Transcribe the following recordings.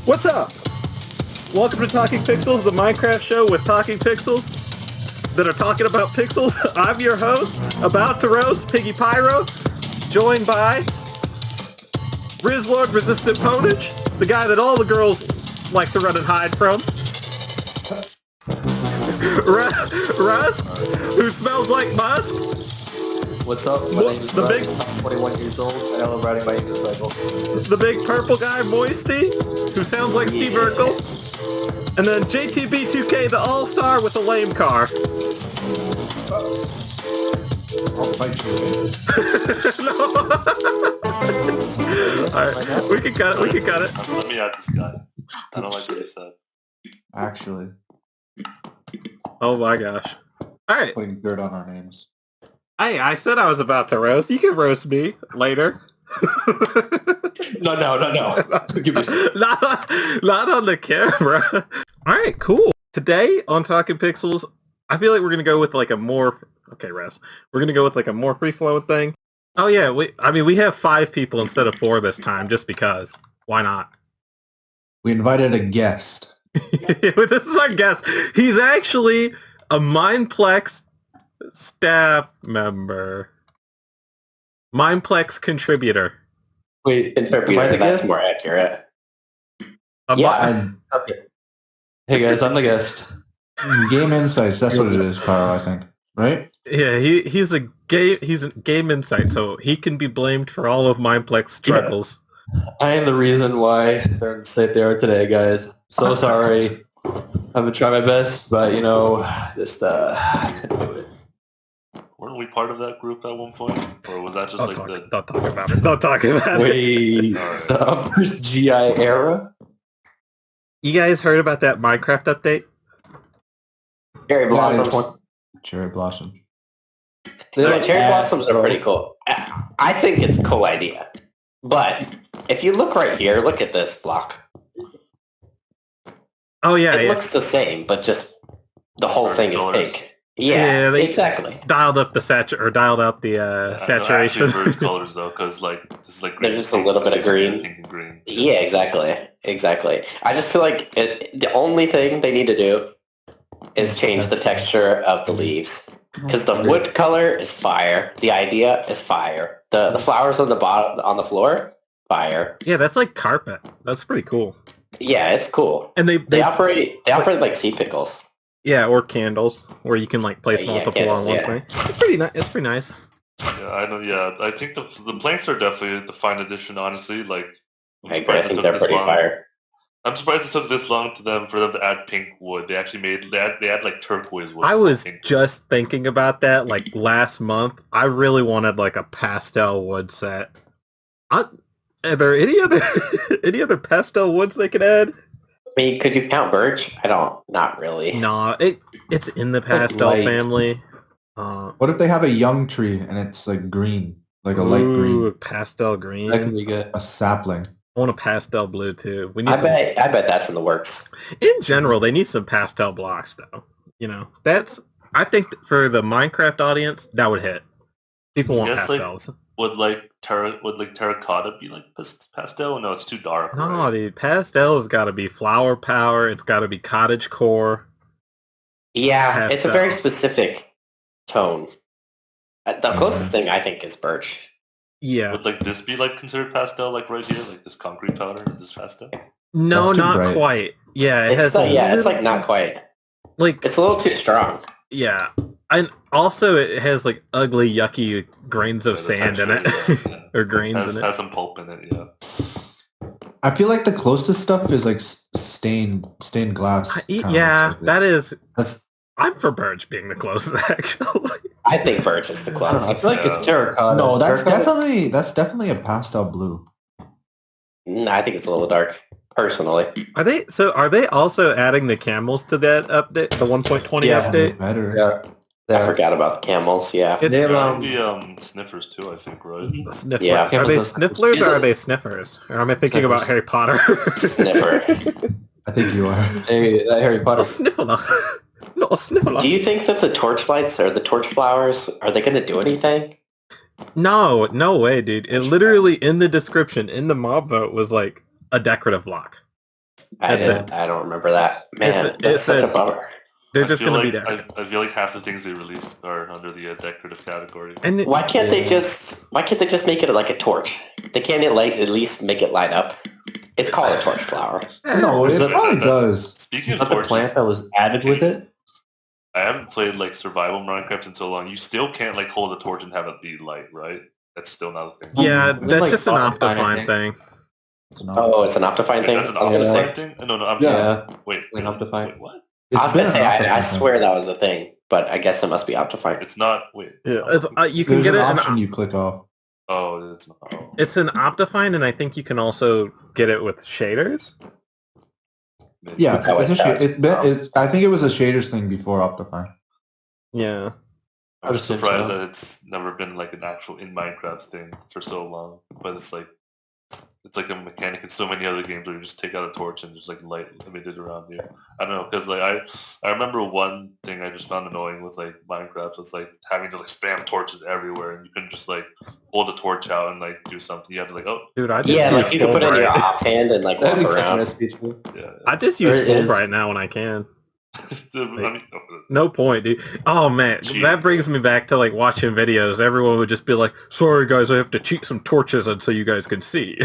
What's up? Welcome to Talking Pixels, the Minecraft show with talking pixels that are talking about pixels. I'm your host, about to roast, Piggy Pyro, joined by Rizzlord Resistant Ponage, the guy that all the girls like to run and hide from. Rhusk, who smells like musk. What's up? My name is Rhusk. I'm 21 years old, and I love riding my unicycle. The big purple guy, Moisti, who sounds like Steve Urkel. And then JTB2K, the all-star with the lame car. I'll fight you. Alright, we can cut it. Let me add this guy. I don't like what he said. Actually, Oh my gosh. Alright. putting dirt on our names. Hey, I said I was about to roast. You can roast me later. No. Give me some. not on the camera. Alright, cool. Today on Talking Pixels, I feel like we're gonna go with like a more... Okay, Russ. We're gonna go with like a more free-flowing thing. Oh yeah, we have 5 people instead of 4 this time, just because. Why not? We invited a guest. This is our guest. He's actually a Mineplex staff member. Mineplex contributor. Wait, Interpreter, that's more accurate. Okay. Hey guys, I'm the guest. Game Insights, that's what it is, Kyle, I think. Right? Yeah, he's a game insight, so he can be blamed for all of Mineplex struggles. I am the reason why they're in the state they are today, guys. So sorry. I'm gonna try my best, but I couldn't do it. Weren't we part of that group at one point? Or was that just Don't talk about it. Don't talk about it. Wait, Alright. the Upburst GI era? You guys heard about that Minecraft update? Cherry blossoms. it's- Cherry Blossom. Cherry blossoms are pretty cool. I think it's a cool idea. But if you look right here, look at this block. Oh yeah, It yeah. looks the same, but just the whole thing is Colors. pink. Yeah, they- exactly. Dialed up the saturation. Actually, bird colors though, because this is like green, There's just a little bit of green. pink and green. Yeah, exactly. I just feel like the only thing they need to do is change the texture of the leaves. Because the wood color is fire. The idea is fire. The flowers on the bottom, on the floor, fire. Yeah, that's like carpet. That's pretty cool. Yeah, it's cool. And They operate like sea pickles. yeah, or candles where you can like place Yeah, multiple candles, on one yeah. thing. It's pretty nice. It's pretty nice. Yeah, I know. Yeah, I think the planks are definitely the fine addition. Honestly, like I think they're pretty fire. I'm surprised it took this long for them to add pink wood. They actually they had like turquoise wood. I was pink wood. just thinking about that like last month. I really wanted like a pastel wood set. Are there any other pastel woods they could add? I mean, could you count birch? Not really. No, it's in the pastel light. family. What if they have a young tree and it's like green? Like a light Ooh, green? pastel green. That can be good. A sapling. I want a pastel blue too. We need I some, bet that's in the works. in general, they need some pastel blocks though. You know, I think for the Minecraft audience, that would hit. People want Yes, like- pastels. Would terracotta be like pastel? No, it's too dark. No, right? dude, pastel's got to be flower power. It's got to be cottage core. Yeah, it's a very Pastel. specific tone. The closest thing I think is birch. Yeah, Would like this be like considered pastel? Like right here, like this concrete powder is this pastel? no, That's too not bright. quite. Yeah, it has. It's like not quite. like It's a little too strong. yeah, and also it has like ugly, yucky grains of Yeah, the sand in it, texture, yeah. or grains in it. Has some pulp in it. Yeah. I feel like the closest stuff is like stained glass. kinda Yeah, looks like it. that is. That's I'm for birch being the closest, actually. I think birch is the I don't know, I closest. feel like it's terracotta. no, that's Terracotta- definitely a pastel blue. No, I think it's a little dark, personally. Are they also adding the camels to that update, the 1.20 Yeah. update? Better. Yeah. I Yeah. forgot about the camels, yeah. It's They have, Maybe sniffers too. I think right. Sniffler. Yeah. Are they Camels are- snifflers or are they sniffers? Or am I thinking about Harry Potter? Sniffer. I think you are. Hey, that Harry A Potter. sniffler. No, a sniffler. Do you think that the torch lights or the torch flowers, are they going to do anything? No way, dude. It literally, in the description, in the mob vote, was like a decorative block. I That's I don't remember that. Man, It's that's such a bummer. They're I just feel going to be like there. I feel like half the things they release are under the decorative category. And Why can't they just make it like a torch? They can't at least make it light up. It's called a torch flower. No, it probably does. Speaking Is of that the torches, plant that was added with it? I haven't played like survival Minecraft in so long. You still can't like hold a torch and have it be light, right? That's still not a thing. yeah, Then, that's like, just an Optifine, I Optifine think. thing. Oh, it's an Optifine thing? That's an I was gonna say. Optifine thing? No, I'm Yeah. wait, An really? Optifine. Wait, what? I was gonna say, I Optifine thing. swear that was a thing, but I guess it must be Optifine. It's not. Wait. Yeah, it's, you can There's get an it. option you click off. Oh, it's not. Oh. It's an Optifine, and I think you can also get it with shaders. Yeah, That it's would- it's, I think it was a shaders thing before Optifine. Yeah. I'm I'd just assume surprised so. that it's never been like an actual in Minecraft thing for so long. But it's like a mechanic in so many other games where you just take out a torch and just like light emitted around you. I don't know, because like I remember one thing I just found annoying with like Minecraft was like having to like spam torches everywhere, and you couldn't just like hold a torch out and like do something. You had to like, oh Dude, I just Yeah, use like you can put it in your Fulbright. offhand and like That'd walk be such a around. nice feature. yeah. I just use There is- Fulbright now when I can. I mean, No point, dude. Oh man, Cheat. that brings me back to like watching videos. Everyone would just be like, "Sorry guys, I have to cheat some torches so you guys can see."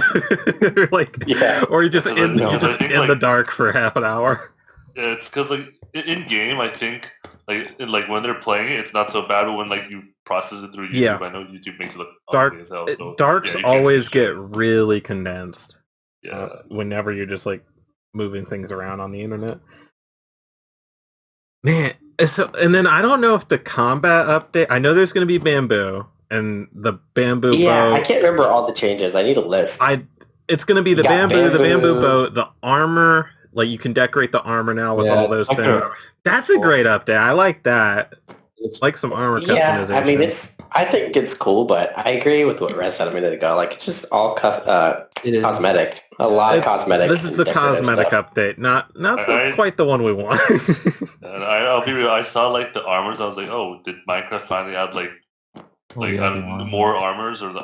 Like, Yeah. or you just Because in, I you're just think, in like- the dark for half an hour. yeah, it's because like in game, I think like when they're playing it, it's not so bad. But when like you process it through YouTube, Yeah. I know YouTube makes it look Dark, ugly as hell. So darks yeah, you can't always see get shit. really condensed. Yeah. Whenever you're just like moving things around on the internet. Man, so and then I don't know if the combat update. I know there's going to be bamboo and the bamboo Yeah, bow. I can't remember all the changes. I need a list. It's going to be the You got bamboo, the bamboo bamboo. bow, the armor. Like you can decorate the armor now with Yeah, all those like things. That's a great update. I like that. It's Like some armor Yeah, customization. I mean, I think it's cool, but I agree with what Rez said a minute ago. Like, it's just all it is. cosmetic. A lot of cosmetic. This is and the decorative cosmetic stuff. update, not I- quite the one we want. And I'll be real. I saw like the armors. I was like, oh, did Minecraft finally add like more armors, or is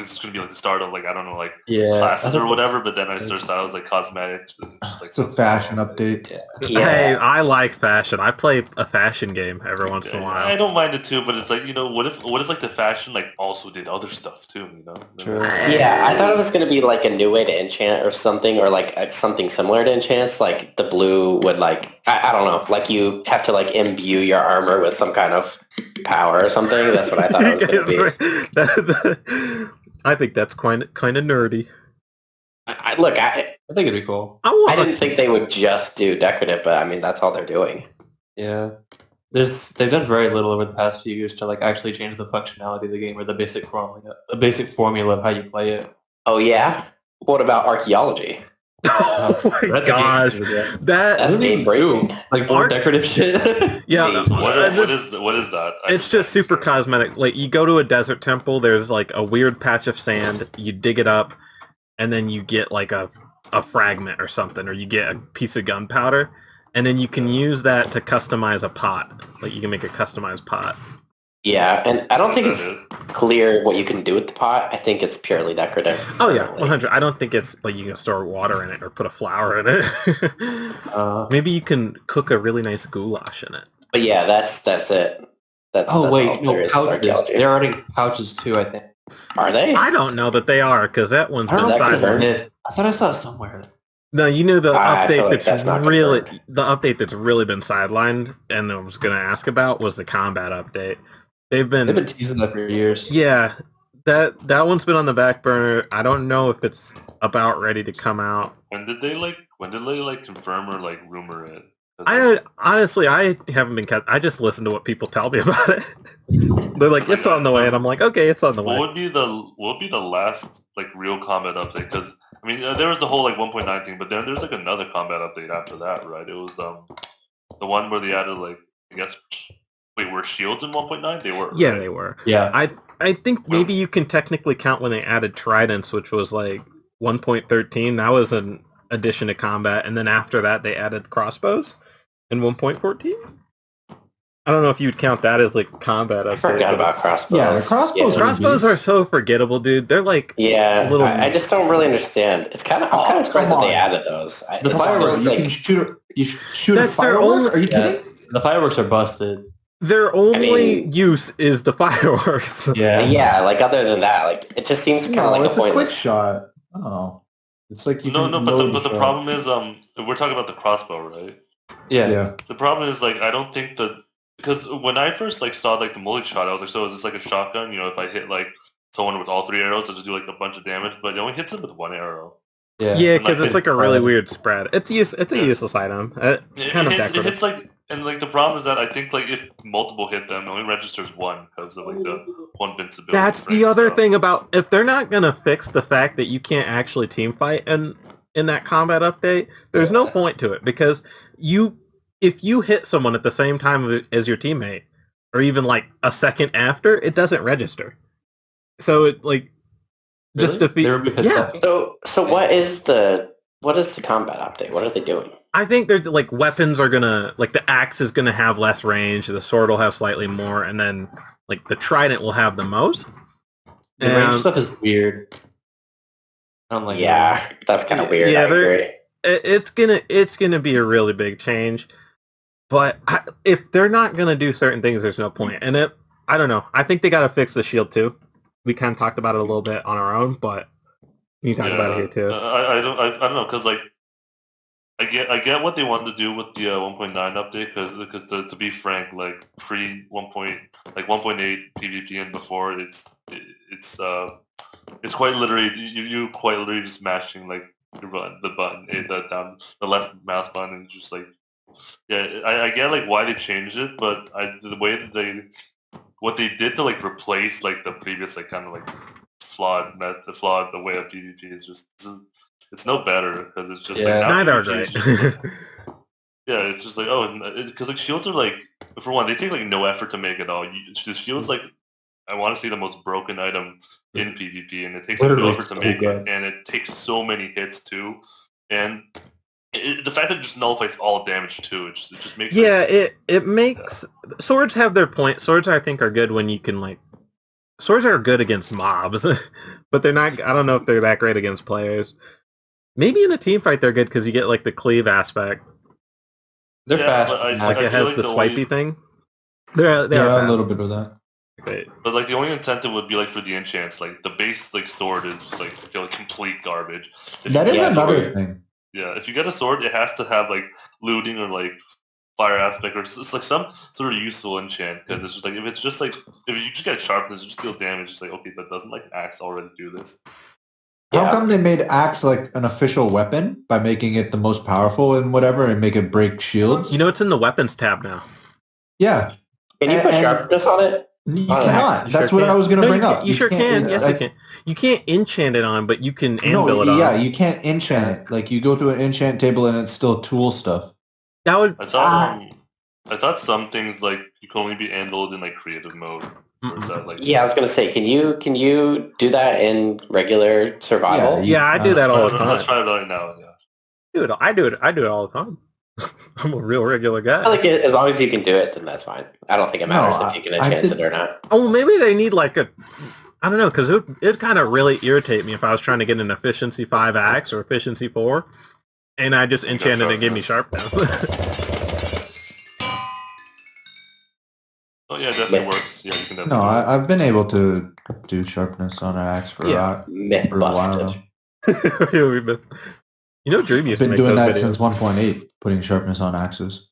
this gonna be like the start of like I don't know like Yeah. classes or whatever? But then I started saw it was like cosmetics. Just, like, It's a fashion update. Yeah. Hey, I like fashion. I play a fashion game every once in a I while. don't mind it too, but it's like what if like the fashion like also did other stuff too? True. Yeah, I thought it was going to be like a new way to enchant or something, or like something similar to enchants. Like the blue would like, I don't know, like you have to like imbue your armor with some kind of power or something. That's what I thought it was going to be. I think that's kind of nerdy. Look, I think it'd be cool. I didn't think they would just do decorative, but I mean, that's all they're doing. Yeah. They've done very little over the past few years to like actually change the functionality of the game or the basic formula of how you play it. Oh, yeah? What about archaeology? Oh my That's a game gosh, changer. That's game breaking. Like more decorative shit. yeah. What is that? It's just super cosmetic. Like you go to a desert temple, there's like a weird patch of sand. You dig it up, and then you get like a fragment or something, or you get a piece of gunpowder, and then you can use that to customize a pot. Like you can make a customized pot. Yeah, and I don't think it's clear what you can do with the pot. I think it's purely decorative. Oh yeah, currently. 100. I don't think it's like you can store water in it or put a flower in it. Maybe you can cook a really nice goulash in it. But yeah, that's it. That's all there is with pouches. archaeology. They're adding pouches too, I think. Are they? I don't know that they are because that one's I don't been know if know. that's sidelined. I thought I saw it somewhere. No, you know the I feel update like that's not update that's really been sidelined, and I was going to ask about was the combat update. They've been teasing that for years. yeah, that one's been on the back burner. I don't know if it's about ready to come out. When did they confirm or like rumor it? I honestly haven't been I just listen to what people tell me about it. They're like, it's on the way, and I'm like, okay, it's on the way. What would be the last like real combat update? Because I mean, there was the whole like 1.9 thing, but then there's like another combat update after that, right? It was the one where they added like I guess were shields in 1.9? They were. Yeah, right? they were. Yeah. I think maybe you can technically count when they added tridents, which was like 1.13. That was an addition to combat, and then after that they added crossbows in 1.14. I don't know if you'd count that as like combat. I forgot about crossbows. Yeah, the crossbows. Crossbows are so forgettable, dude. They're like little. I just don't really understand. I'm kind of surprised that they added those. The fireworks, you can shoot a That's their firework? own- Are you Yeah, kidding? the fireworks are busted. Their only use is the fireworks. Yeah, like other than that, like it just seems kind of like it's a pointless quick shot. Oh, it's like you No, can but load the shot. problem is, we're talking about the crossbow, right? Yeah. The problem is, like, I don't think that because when I first like saw like the multi shot, I was like, so is this like a shotgun? You know, if I hit like someone with all 3 arrows, it'll do like a bunch of damage, but it only hits them with 1 arrow. Yeah, because like, it's like a really weird spread. It's a useless item. Kind of It decorative. hits like, and like the problem is that I think like if multiple hit them, it only registers 1 because of like the one invincibility. That's the other thing about if they're not gonna fix the fact that you can't actually team fight in that combat update. There's no point to it because if you hit someone at the same time as your teammate, or even like a second after, it doesn't register. So it like just defeat. Yeah. So what is the combat update? What are they doing? I think they're like weapons are gonna like the axe is gonna have less range, the sword will have slightly more, and then like the trident will have the most. The range stuff is weird. I don't like that. That's kind of weird. Yeah, I agree. It's gonna be a really big change. But if they're not gonna do certain things, there's no point. And I don't know. I think they gotta fix the shield too. We kind of talked about it a little bit on our own, but you talk about it here too. I don't know because like I get what they wanted to do with the 1.9 update because to be frank, like pre 1.8 PvP and before, it's quite literally you quite literally just mashing like the button down the left mouse button and just like I get like why they changed it, but the way that what they did to like replace like the previous like kind of like flawed the way of PvP is just it's no better because it's just like neither are great. It's just like because like shields are like for one they take like no effort to make at all. Shields like I want to say the most broken item in PvP, and it takes no effort to make it, and it takes so many hits too, and the fact that it just nullifies all damage too, it just makes it makes swords have their point. Swords I think are good when you can like swords are good against mobs, but they're not. I don't know if they're that great against players. Maybe in a team fight they're good because you get like the cleave aspect. They're fast. Like it has the swipey thing. They are a little bit of that. Right. But like the only incentive would be like for the enchants. Like the base like sword is like I feel like complete garbage. That is another thing. Yeah, if you get a sword, it has to have like looting or like fire aspect or it's like some sort of useful enchant because it's just like if you just get sharpness, just deal damage. It's like okay, but doesn't like axe already do this? How come they made axe like an official weapon by making it the most powerful and whatever and make it break shields? You know, it's in the weapons tab now. Yeah. Can you put sharpness on it? You cannot. That's what I was going to bring up. You sure can. Yes, you can. You can't enchant it on, but you can anvil it on. Yeah, you can't enchant it. Like you go to an enchant table and it's still tool stuff. That would. I thought some things like you can only be anviled in like creative mode. Or is that, like, I was gonna say, can you do that in regular survival? Yeah, I do that all the time. Let's try it right now. Yeah, dude, I do it all the time. I'm a real regular guy. I like it, as long as you can do it, then that's fine. I don't think it matters if you can enchant it or not. Oh, maybe they need like I don't know, because it'd kind of really irritate me if I was trying to get an efficiency 5 axe or efficiency 4, and I just enchanted and gave me sharpness. Oh yeah, it definitely works. Yeah, you can definitely. No, I've been able to do sharpness on an axe for a while now. You know, Dream used to been make doing those that videos. since 1.8, putting sharpness on axes.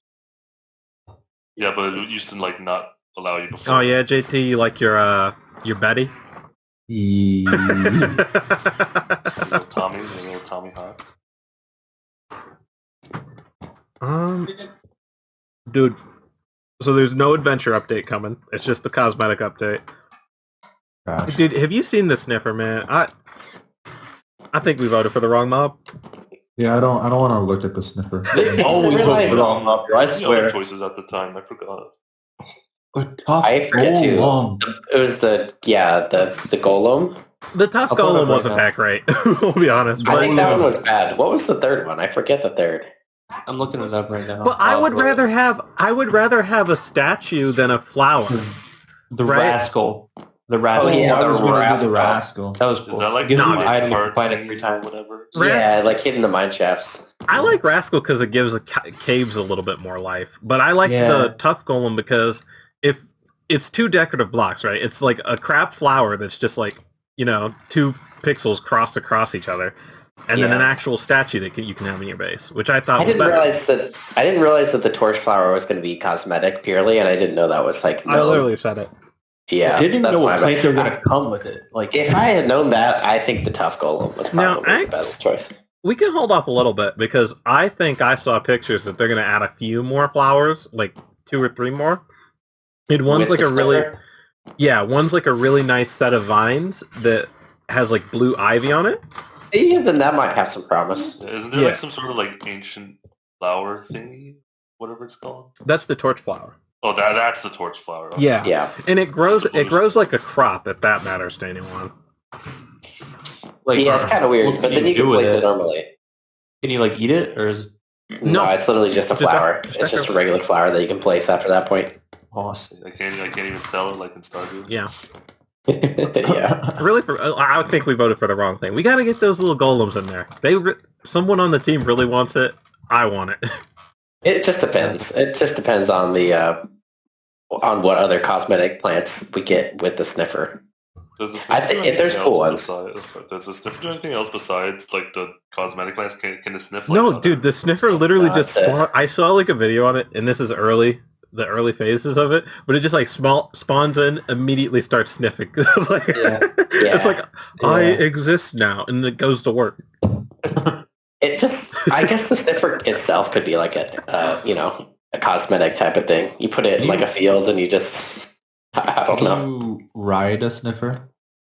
Yeah, but it used to like not allow you before. Oh yeah, JT, you like your Betty? Little Tommy Hawk. Dude. So there's no adventure update coming. It's just the cosmetic update. Gosh. Dude, have you seen the sniffer, man? I think we voted for the wrong mob. Yeah, I don't want to look at the sniffer. They always vote for the wrong mob. I swear. Choices at the time. I forgot. I forget too. It was the golem. The tough golem wasn't that great. We'll be honest. I think that one was bad. What was the third one? I forget the third. I'm looking it up right now. But I would rather have a statue than a flower. the right? rascal. The rascal. Oh, yeah, I was the going to do the rascal. rascal. That was cool. Is that like gives No, you an item you can part find thing, every time? whatever? Yeah, like hidden the mine shafts. I like Rascal because it gives caves a little bit more life. But I like the Tough Golem because if it's 2 decorative blocks, right? It's like a crab flower that's just like, 2 pixels crossed across each other. And then an actual statue that you can have in your base, which I thought I didn't realize that the torch flower was going to be cosmetic purely, and I didn't know that was like. I literally said it. Yeah, I didn't even that's know what my plate bad. they were going to come with it. Like, If I had known that, I think the tough golem was probably the best choice. We can hold off a little bit because I think I saw pictures that they're going to add a few more flowers, like 2 or 3 more. And one's With like the sniffer? one's like a really nice set of vines that has like blue ivy on it. Yeah, then that might have some promise. Isn't there like some sort of like ancient flower thingy? Whatever it's called? That's the torch flower. Oh, that's the torch flower. Okay. Yeah. And it grows like a crop, if that matters to anyone. like, Yeah, it's kind of weird, but then you can do with place it normally. Can you like eat it, or is No, it's literally just a flower. It's just a regular flower that you can place after that point. awesome? I can't even sell it like in Stardew. Yeah. Yeah. Really, I think we voted for the wrong thing. We got to get those little golems in there. Someone on the team really wants it. I want it. It just depends. It just depends on the on what other cosmetic plants we get with the sniffer. I think there's cool ones. Does the sniffer do anything else besides like the cosmetic plants? Can it sniff? Like, No, dude, the sniffer literally just. That's it. I saw like a video on it, and this is the early phases of it, but it just like spawns in, immediately starts sniffing. It's like, it's like I exist now, and it goes to work. It just, I guess the sniffer itself could be like a cosmetic type of thing. You put it in like a field, and you just, I don't know. You ride a sniffer?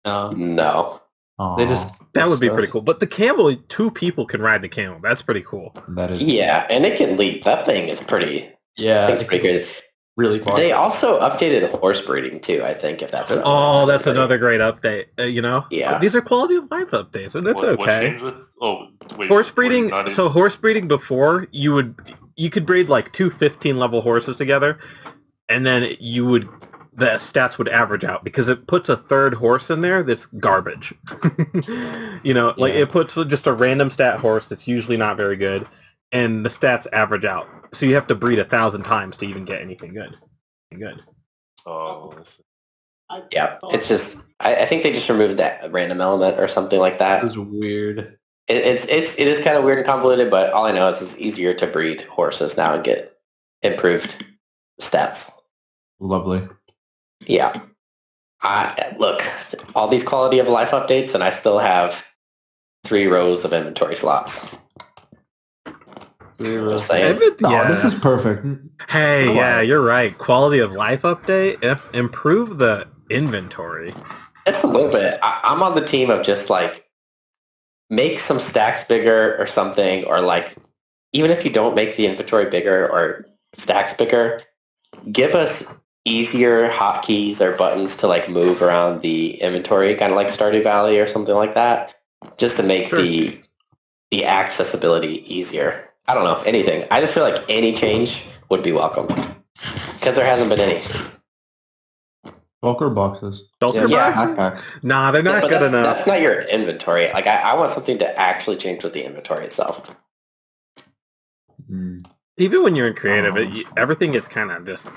No. Aw, They just That would be pretty cool. But the camel, 2 people can ride the camel. That's pretty cool. that is Yeah, and it can leap. That thing is pretty. I think it's pretty good. really far. They also updated horse breeding too. I think if that's Oh, that's another great update. Yeah. These are quality of life updates, and that's What okay. changed with? Oh, wait. Horse breeding. Not So horse breeding before you could breed like 2 15-level horses together, and then the stats would average out because it puts a 3rd horse in there that's garbage. It puts just a random stat horse that's usually not very good, and the stats average out. So you have to breed 1,000 times to even get anything good. Oh, I see. Yeah, it's just I think they just removed that random element or something like that. It was weird. It is kind of weird and convoluted, but all I know is it's easier to breed horses now and get improved stats. lovely. Yeah. Look, all these quality of life updates, and I still have 3 rows of inventory slots. Just saying. This is perfect. Hey, yeah, you're right. Quality of life update. Improve the inventory. Just a little bit. I'm on the team of just like make some stacks bigger or something, or like even if you don't make the inventory bigger or stacks bigger, give us easier hotkeys or buttons to like move around the inventory, kind of like Stardew Valley or something like that, just to make the accessibility easier. I don't know, anything. I just feel like any change would be welcome because there hasn't been any. Shulker boxes. Shulker Yeah. boxes? Backpack. Nah, they're not But good enough. that's not your inventory. Like I want something to actually change with the inventory itself. Mm. Even when you're in creative, everything gets kind of just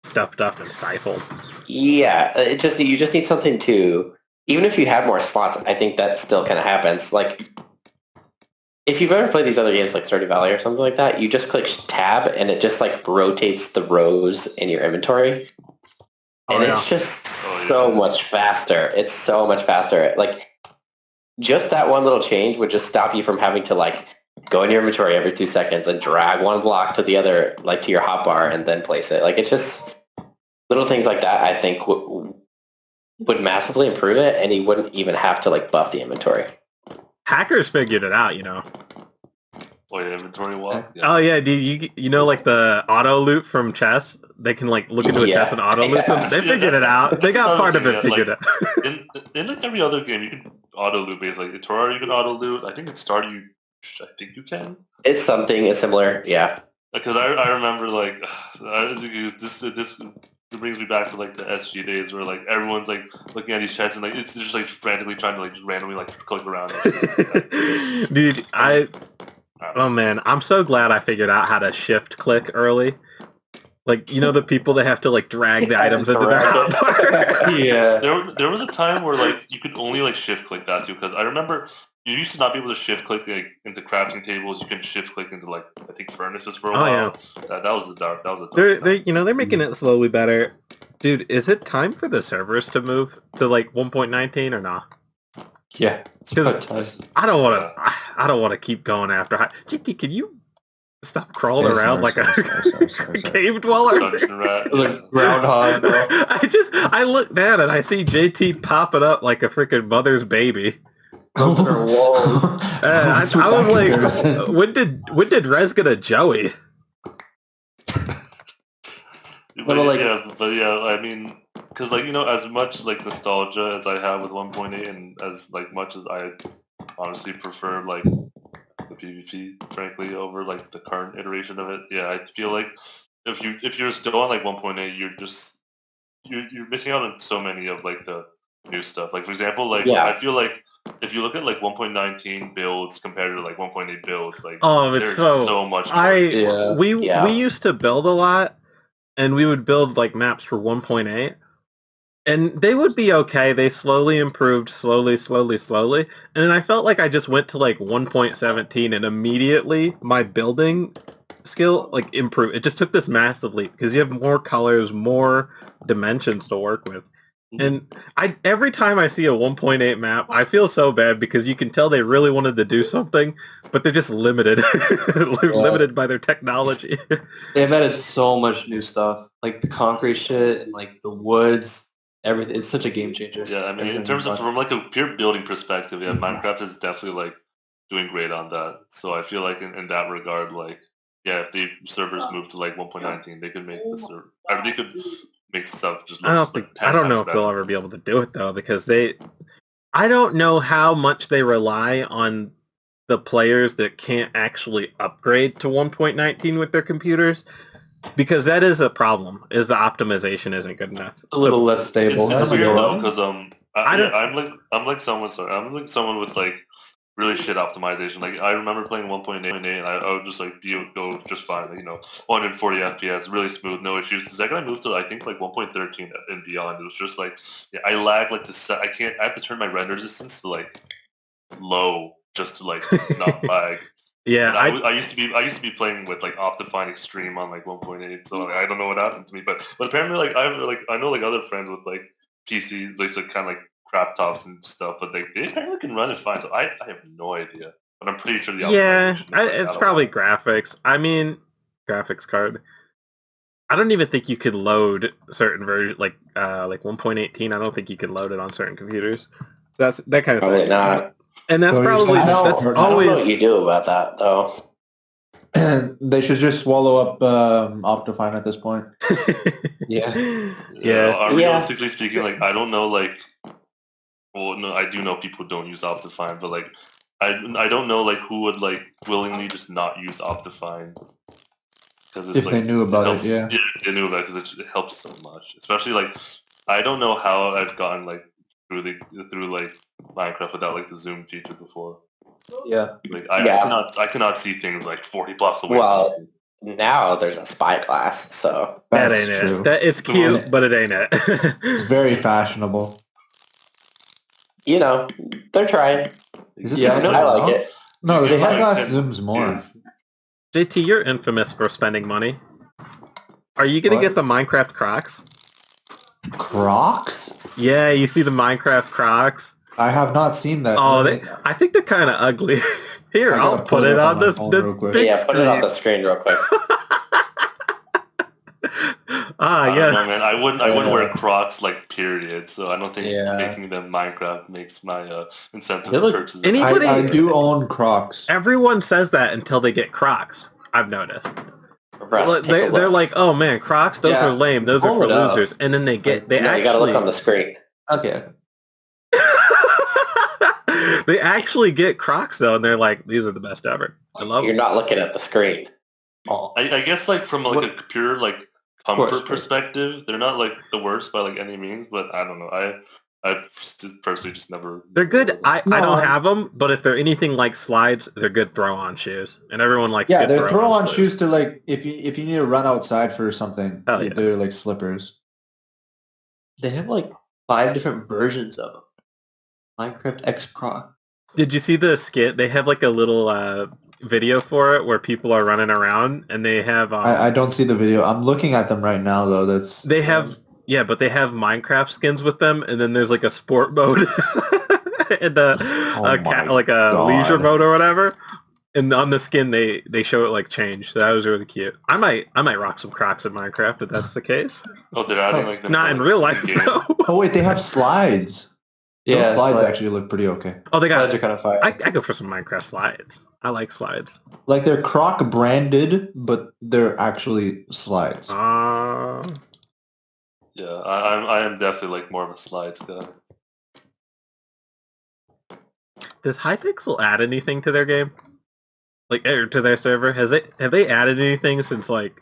stuffed up and stifled. Yeah, you just need something to. Even if you have more slots, I think that still kind of happens. Like, if you've ever played these other games like Stardew Valley or something like that, you just click tab and it just like rotates the rows in your inventory. And it's just so much faster. It's so much faster. Like, just that one little change would just stop you from having to like go in your inventory every 2 seconds and drag one block to the other, like to your hotbar, and then place it. Like, it's just little things like that, I think, would massively improve it, and you wouldn't even have to like buff the inventory. Hackers figured it out, Oh, yeah, inventory walk. Yeah. Oh yeah, dude, you know like the auto loot from chess? They can like look into a chest and auto loot them. They figured it out. They got part of it figured out. In like every other game, you can auto loot basically. Like in Terraria, you can auto loot. I think in Stardew, you I think you can. It's something. It's similar. Yeah. Because I remember like this brings me back to like the SG days where like everyone's like looking at these chests and like it's just like frantically trying to like just randomly like click around. Dude, oh man, I'm so glad I figured out how to shift click early. Like, you know, the people that have to like drag the items into their hotbar. Yeah. There was a time where like you could only like shift click that too, because I remember you used to not be able to shift click like into crafting tables. You can shift click into like I think furnaces for a while. Yeah. That was a dark. That was a dark They're you know, they're making it slowly better. Dude, is it time for the servers to move to like 1.19 or not? Yeah. It's about time. I don't want to keep going after. JT, can you stop crawling around like a cave dweller? Dungeon rat. Like groundhog. I look down and I see JT popping up like a freaking mother's baby. Those are walls. I was like, when did Rez get a Joey? But yeah, I mean, because like, you know, as much like nostalgia as I have with 1.8, and as like much as I honestly prefer like the PvP, frankly, over like the current iteration of it, yeah, I feel like if you're still on like 1.8, you're missing out on so many of like the new stuff. Like for example, like I feel like if you look at like 1.19 builds compared to like 1.8 builds, like it's so much more. We used to build a lot, and we would build like maps for 1.8, and they would be okay. They slowly improved, slowly, and then I felt like I just went to like 1.17, and immediately my building skill like improved. It just took this massive leap because you have more colors, more dimensions to work with. And every time I see a 1.8 map, I feel so bad because you can tell they really wanted to do something, but they're just limited, limited by their technology. They've added so much new stuff, like the concrete shit and like the woods, everything. It's such a game changer. Yeah, I mean, in terms of from like a pure building perspective, yeah, Minecraft is definitely like doing great on that. So I feel like in that regard, like yeah, if the servers move to like 1.19, they could make the server. I mean, they could make stuff just. I don't know if they'll ever be able to do it though, because I don't know how much they rely on the players that can't actually upgrade to 1.19 with their computers, because that is a problem. Is the optimization isn't good enough? A little less stable. It's weird though, because I'm like someone with like really shit optimization. Like I remember playing 1.8 and I would just like go just fine. Like, you know, 140 FPS, really smooth, no issues. The second I moved to I think like 1.13 and beyond, it was just like I lag like I have to turn my render resistance to like low just to like not lag. Yeah, I used to be playing with like Optifine Extreme on like 1.8, so like, I don't know what happened to me, but apparently like I know like other friends with like PC like kind of like crap tops and stuff, but they apparently can run it fine. So I have no idea, but I'm pretty sure the it's probably graphics. I mean, graphics card. I don't even think you could load certain versions like 1.18. I don't think you can load it on certain computers. So that kind of probably not. And that's probably that's always. I don't know what you do about that though. They should just swallow up Optifine at this point. Yeah. Realistically speaking, like I don't know, like. Well, no, I do know people don't use Optifine, but like, I don't know like who would like willingly just not use Optifine because if they knew about it, yeah, they knew about it because it helps so much. Especially like, I don't know how I've gotten like through like Minecraft without like the zoom feature before. Yeah, like I cannot see things like 40 blocks away. Well, now there's a spyglass, so that ain't it. It's cute, but it ain't it. It's very fashionable. You know, they're trying. I like it. No, the spyglass zooms more. JT, you're infamous for spending money. Are you going to get the Minecraft Crocs? Crocs? Yeah, you see the Minecraft Crocs? I have not seen that. Oh, I think they're kind of ugly. Here, I'll put it on this big yeah, put it on the screen real quick. Yeah. No, man, I wouldn't wear Crocs like period. So I don't think making them Minecraft makes my incentive to purchase them. I do own Crocs. Everyone says that until they get Crocs. I've noticed. They're like, oh man, Crocs, those are lame. Those are for losers. And then they actually. You gotta look on the screen. Okay. They actually get Crocs though, and they're like, these are the best ever. I love You're them. not looking at the screen. I guess like from like a pure like comfort perspective, they're not like the worst by like any means. But I don't know. I just personally just never. They're good. I No, don't have them, but if they're anything like slides, they're good throw-on shoes, and everyone likes. Yeah, good they're throw-on shoes. shoes to like if you need to run outside for something. Hell yeah. They're like slippers. They have like 5 different versions of them. Minecraft X Croc. Did you see the skit? They have like a little video for it where people are running around, and they have. I don't see the video. I'm looking at them right now though. They have but they have Minecraft skins with them, and then there's like a sport mode and a leisure mode or whatever. And on the skin, they show it like change. So that was really cute. I might rock some Crocs in Minecraft if that's the case. Oh, they're adding like Not in real life. No. Oh wait, they have slides. Yeah, Those slides actually look pretty okay. Oh, they got. Slides are kind of fire. I go for some Minecraft slides. I like slides. Like they're Croc branded, but they're actually slides. Yeah, I am definitely like more of a slides guy. Does Hypixel add anything to their game? Like, or to their server? Have they added anything since like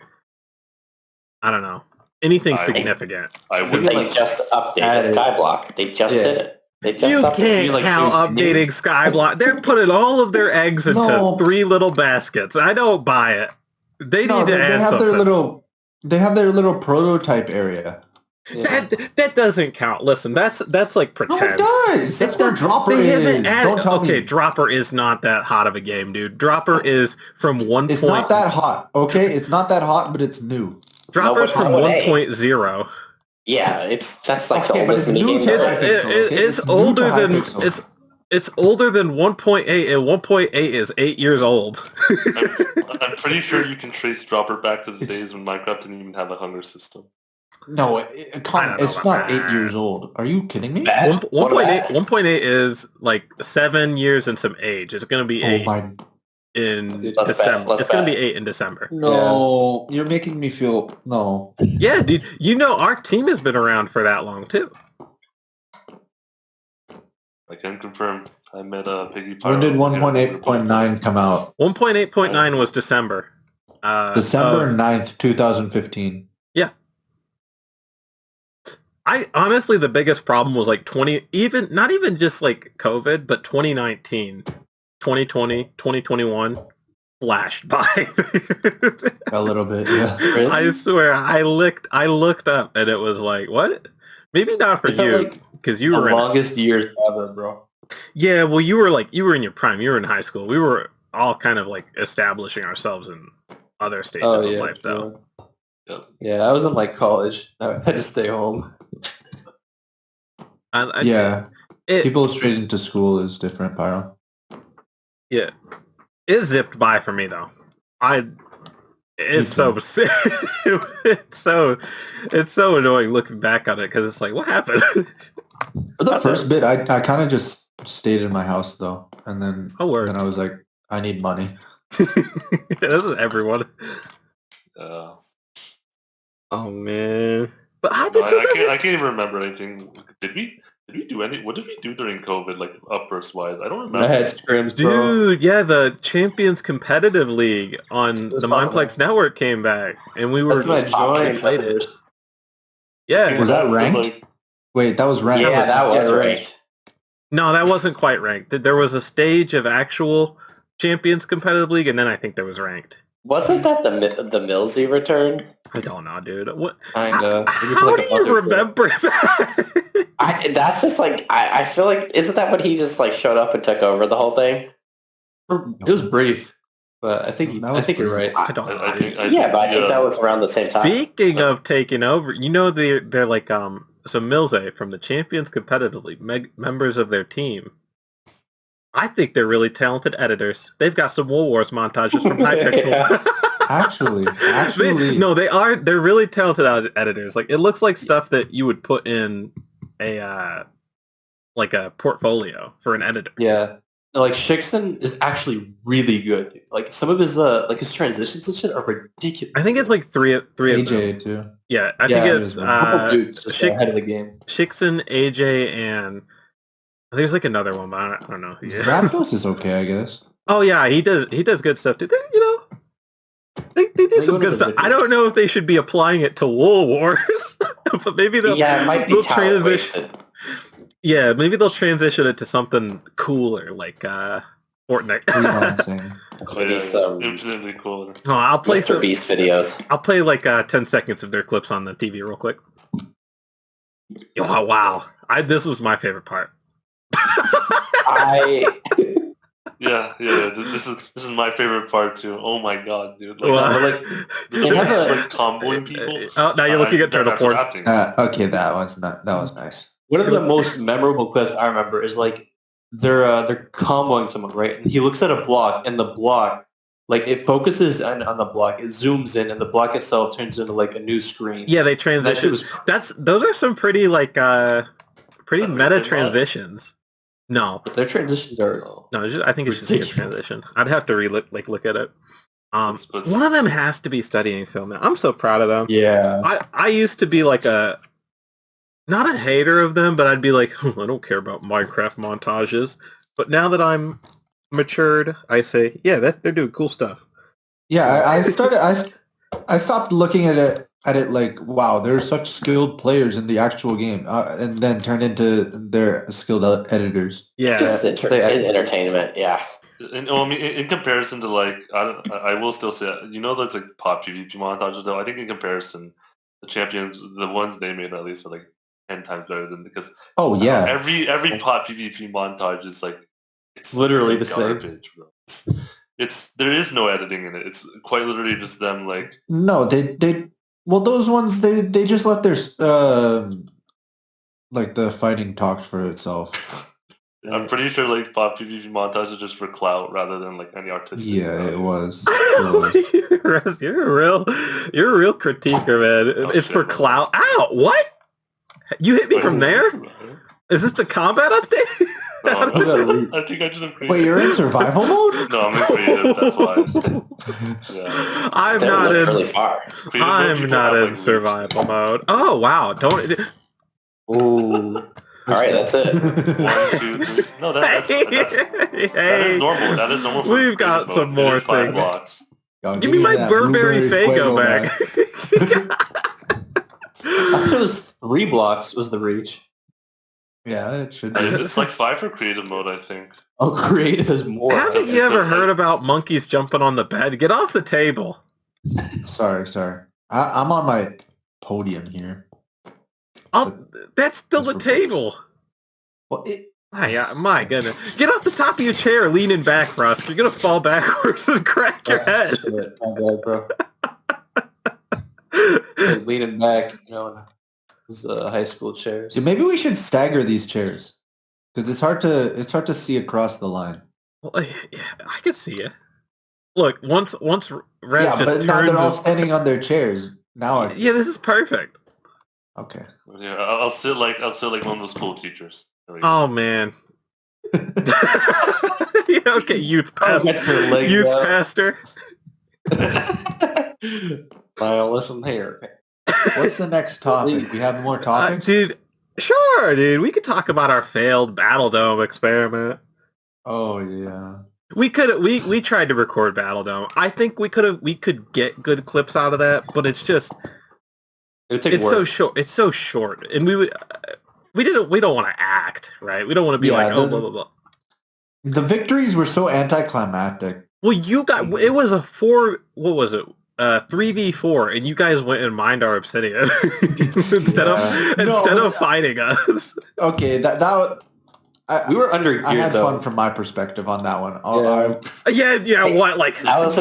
I don't know anything significant? They just updated Skyblock. They just did it. They just You updated can't count updating Skyblock. They're putting all of their eggs into 3 little baskets. I don't buy it. They need to add something. They have their little prototype area. Yeah. That doesn't count. Listen, that's like pretend. No, it does. That's where Dropper is. Don't tell me. Dropper is not that hot of a game, dude. Dropper is from 1. It's not that hot. Okay, it's not that hot, but it's new. Dropper's from 1.0. Yeah, that's like the oldest minigame. It's older than it's older than 1.8, and 1.8 is 8 years old. I'm pretty sure you can trace Dropper back to the days when Minecraft didn't even have a hunger system. No, it's not 8 years old. Are you kidding me? 1.8 is like 7 years and some age. It's going to be 8 in December. It's going to be 8 in December. No, you're making me feel no. Yeah, dude. You know our team has been around for that long too. I can confirm. I met Piggy. When did 1.8.9 come out? 1.8.9 was December. December 9th, 2015. Yeah. I honestly, the biggest problem was like not even just like COVID, but 2019, 2020, 2021 flashed by. A little bit, yeah. Really? I swear, I looked up and it was like, what? Maybe not for you, because you were the longest years ever, bro. Yeah, well, you were in your prime. You were in high school. We were all kind of like establishing ourselves in other stages of life, though. Yeah, I was in like college. I had to stay home. People straight into school is different, Pyro. Yeah, it zipped by for me though. It's so annoying looking back on it because it's like, what happened? For the first bit, I kind of just stayed in my house though, and then then I was like, I need money. This is everyone. Oh man, but I can't even remember anything. Did we do any? What did we do during COVID? Like Upburst wise, I don't remember. I had scrims, bro. Dude, yeah, the Champions Competitive League on the Mineplex Network came back, and we were just played it. Yeah, was that ranked? Wait, that was ranked. Yeah, that was ranked. No, that wasn't quite ranked. There was a stage of actual Champions Competitive League, and then I think there was ranked. Wasn't that the Millsy return? I don't know, dude. What? Kinda. How do you remember that? That's just like I feel like isn't that when he just like showed up and took over the whole thing? It was brief, but I think you're right. I don't know. I think that was around the same time. Speaking of taking over, you know they're like so Milze from the Champions Competitive League, members of their team. I think they're really talented editors. They've got some War Wars montages from Hypixel. Actually, they're really talented editors. Like it looks like stuff that you would put in a like a portfolio for an editor. Yeah. Like Shixon is actually really good. Like some of his his transitions and shit are ridiculous. I think it's like three of them. AJ too. Yeah, I think it's dudes just ahead of the game. Shixon, AJ, and There's like another one, but I don't know. Yeah. Zapdos is okay, I guess. Oh yeah, he does good stuff. They do some good stuff. I don't know if they should be applying it to Wool Wars, but maybe it might be talent wasted. Yeah, maybe they'll transition it to something cooler, like Fortnite. Maybe some infinitely cooler. Oh, I'll play Mr. Beast videos. I'll play like 10 seconds of their clips on the TV real quick. Oh wow, this was my favorite part. Yeah. This is my favorite part too. Oh my god, dude! Well, comboing people. Oh, now you're looking at turtle porn. Okay, that was nice. One of the most memorable clips I remember is like they're comboing someone, right? And he looks at a block, and the block, like it focuses on the block, it zooms in, and the block itself turns into like a new screen. Yeah, they transition. Those are some pretty pretty meta transitions. No, their transitions are I think it's just a good transition. I'd have to look at it. One of them has to be studying film. I'm so proud of them. Yeah, I used to be like not a hater of them, but I'd be like, I don't care about Minecraft montages. But now that I'm matured, I say, yeah, they're doing cool stuff. Yeah, I stopped looking at it like, wow, they're such skilled players in the actual game, and then turned into their skilled editors. Yeah, it's just entertainment. Yeah. In comparison to like, I will still say, that's like pop PvP montages though. I think in comparison, the champions, the ones they made at least, are like 10 times better than because. Oh yeah, every pop PvP montage is like it's literally the garbage, same. Bro. There is no editing in it. It's quite literally just them like. No, those ones they just let their like the fighting talk for itself. I'm pretty sure like pop PvP montage is just for clout rather than like any artistic. Yeah, it was. Russ, you're a real critiquer, man. It's for clout. Ow! What? You hit me from there? Is this the combat update? No, I think I just. Wait, you're in survival mode? No, I'm in creative. That's why. Yeah. I'm not in. Really far. I'm not in survival mode. Oh wow! Don't. Ooh. All right, that's it. 1, 2, 3. No, that is normal. That is normal. We've got some more things. Blocks. Give me my Burberry Faygo back. I thought it was 3 blocks was the reach. Yeah, it should be. It's like 5 for creative mode, I think. Oh, creative is more. Haven't you ever heard about monkeys jumping on the bed? Get off the table. Sorry. I'm on my podium here. That's still the table. Well, my goodness. Get off the top of your chair leaning back, Rhusk. You're going to fall backwards and crack your head. Shit. My bad, bro. Leaning back, those high school chairs. Dude, maybe we should stagger these chairs because it's hard to see across the line. Well, yeah, I can see it. Look, once Rez just turns. Now they're all standing on their chairs. Now, yeah, this is perfect. Okay. Yeah, I'll sit like one of those cool teachers. Oh man. Yeah, okay, youth pastor. Youth pastor. Now listen here. What's the next topic? We have more topics? Dude, sure, dude. We could talk about our failed Battle Dome experiment. Oh yeah. We tried to record Battle Dome. I think we could get good clips out of that, but it's just it's work. So short. It's so short. And we don't want to act, right? We don't want to be blah blah blah. The victories were so anticlimactic. Well, it was a 3v4, and you guys went and mined our obsidian instead of fighting us. Okay, we were under geared. I had though. fun from my perspective on that one. What? Like that was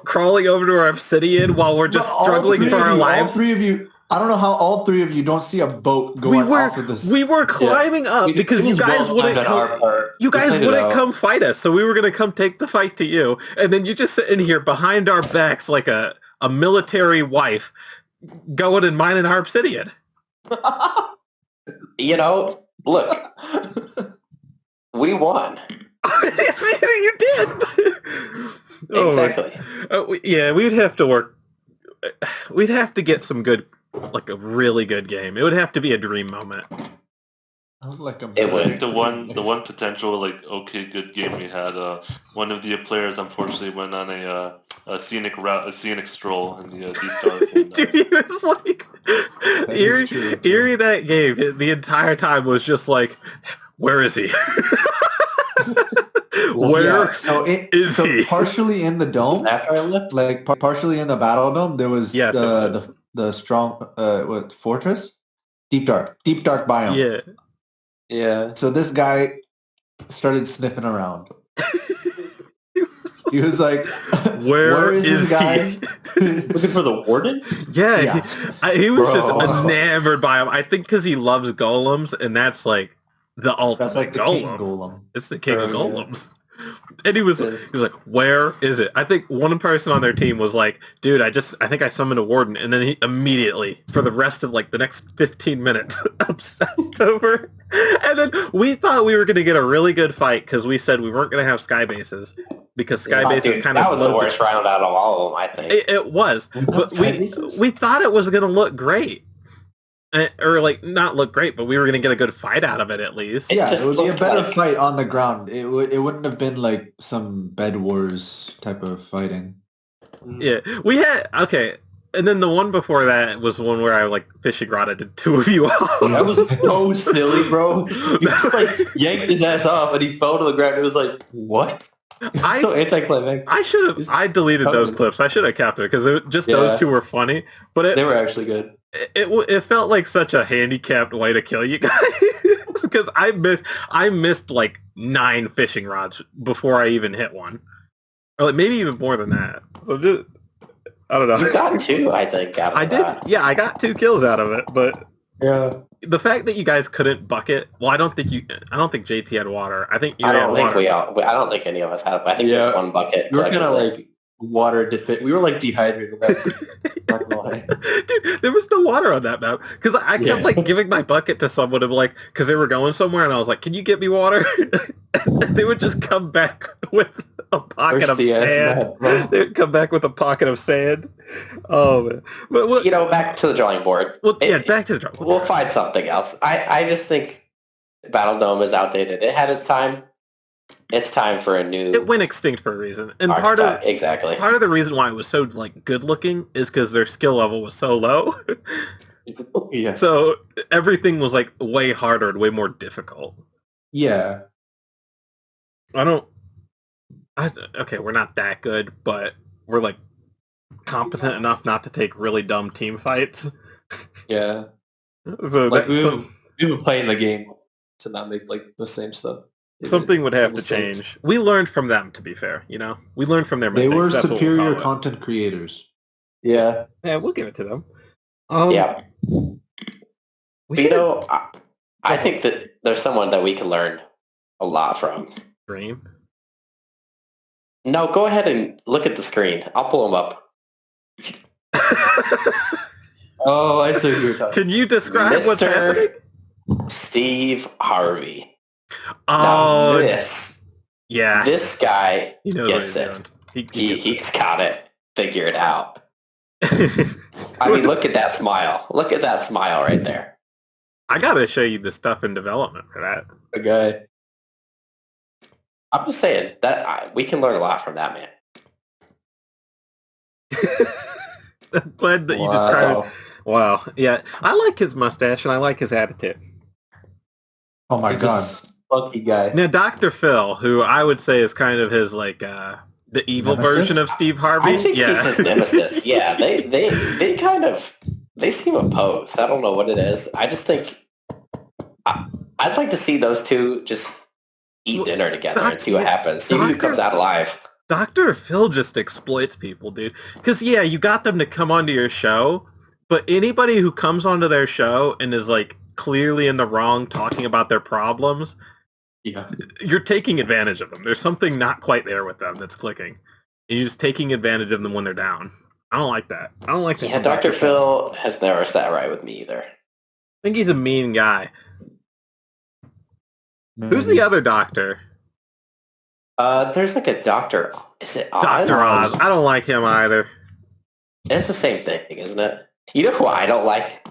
crawling over to our obsidian while we're just struggling for our lives. All 3 of you. I don't know how all 3 of you don't see a boat going off of this. We were climbing up because you guys wouldn't come. You guys wouldn't come fight us, so we were going to come take the fight to you, and then you just sit in here behind our backs like a military wife, going and mining our obsidian. Look, we won. You did. Exactly. We'd have to work. We'd have to get some good, like a really good game. It would have to be a dream moment. Like a It I would. think the one potential good game we had. One of the players unfortunately went on a scenic route, a scenic stroll in the deep dark. And, Dude, he was like, is true, too. Erie that game the entire time was just like, where is he? Where is he? Partially in the dome, After I left, like partially in the battle dome, there was Yes, it was. the strong fortress, deep dark biome. Yeah. Yeah. So this guy started sniffing around. He was like, Where is this guy? Looking for the warden? Yeah, Yeah. he was just Bro. enamored by him. I think because he loves golems, and that's like the ultimate That's like the king golem. It's the king of Oh, yeah. golems. And he was like, where is it? I think one person on their team was like, dude, I think I summoned a warden. And then he immediately, for the rest of like the next 15 minutes, obsessed over. And then we thought we were going to get a really good fight because we said we weren't going to have sky bases because sky bases kind of that was the worst round out of all of them, I think. It was. But Sky bases? we thought it was going to look great. Or like not look great, but we were going to get a good fight out of it at least. It Yeah, just it would be a looked better like- fight on the ground. It wouldn't have been like some Bed Wars type of fighting. Yeah, we had and then the one before that was one where I like fishing rodded 2 of you off. That was so silly, bro. You just yanked his ass off and he fell to the ground. It was like, what? So anticlimactic. I deleted those clips. I should have kept it because those two were funny. But They were actually good. it felt like such a handicapped way to kill you guys because I missed like 9 fishing rods before I even hit one, or like maybe even more than that. So just I don't know. You got 2, I think, out of I did. that. Yeah, I got 2 kills out of it, but Yeah. the fact that you guys couldn't bucket. Well, I don't think JT had water. I think you I had don't think water. I don't think any of us had. I think we had one bucket. We were kind of collectively. like water we were like dehydrated. Not gonna lie. Dude, there was no water on that map because I kept like giving my bucket to someone and like because they were going somewhere and I was like, "Can you get me water?" And they would just come back with a pocket of Thirsty ass sand. map, bro. They would come back with a pocket of sand. Oh man! But back to the drawing board. back to the drawing board. We'll find something else. I just think Battle Dome is outdated. It had its time. It's time for a new. It went extinct for a reason, and exactly. part of the reason why it was so like good looking is because their skill level was so low. Yeah. So everything was like way harder and way more difficult. Yeah. Okay, we're not that good, but we're like competent enough not to take really dumb team fights. Yeah. So Like we've been playing the game to not make like the same stuff. something would have to Mistakes. change. We learned from them, to be fair. We learned from their They mistakes. were That's what we'll superior call it. content creators. Yeah. Yeah, we'll give it to them. Yeah. We You should know, I think that there's someone that we can learn a lot from. dream. No, go ahead and look at the screen. I'll pull them up. Oh, I see what you were talking. Can you describe what's happening? Mr. Steve Harvey. Oh, Now yeah. this guy He knows what gets he's it. doing. He's got it figured out. I mean, look at that smile. Look at that smile right there. I gotta show you the stuff in development for that. A guy. I'm just saying that we can learn a lot from that man. I'm glad that you Wow. described. Wow. Yeah, I like his mustache and I like his attitude. Oh my He's god. a funky guy. Now, Dr. Phil, who I would say is kind of his like the evil Nemesis? version of Steve Harvey. I think yeah. he's his nemesis. Yeah, they kind of they seem opposed. I don't know what it is. I just think I'd like to see those two just eat dinner together and see what happens. See who Doctor- comes out alive. Dr. Phil just exploits people, dude. Because, yeah, you got them to come onto your show, but anybody who comes onto their show and is, like, clearly in the wrong talking about their problems, Yeah. you're taking advantage of them. There's something not quite there with them that's clicking. And you're just taking advantage of them when they're down. I don't like that. I don't like that. Yeah, from Dr. Phil has never sat right with me either. I think he's a mean guy. Who's the other doctor? There's like a Dr. Is it Oz? Dr. Oz. I don't like him either. It's the same thing, isn't it? You know who I don't like?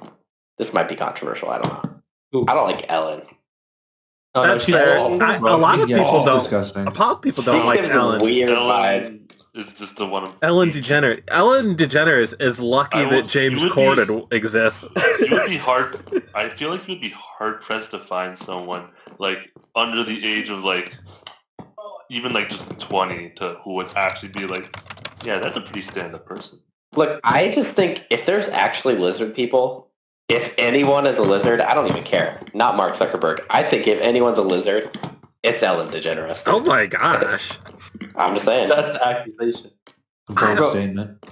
This might be controversial. I don't know. Who? I don't like Ellen. Oh, no, That's she's fair. awful, A bro. lot of Yeah, people she's don't. disgusting. A lot of people She don't like gives Ellen. weird vibes. Ellen is just the one. Ellen DeGeneres. Ellen DeGeneres is lucky I that will- James you would Corden exists. You would be hard. I feel like you'd be hard pressed to find someone like under the age of like even like just 20 to who would actually be like, yeah, that's a pretty stand-up person. Look, I just think if there's actually lizard people, if anyone is a lizard, I don't even care. Not Mark Zuckerberg. I think if anyone's a lizard, it's Ellen DeGeneres. Oh my gosh. I'm just saying. That's an accusation. Bold Bro. statement.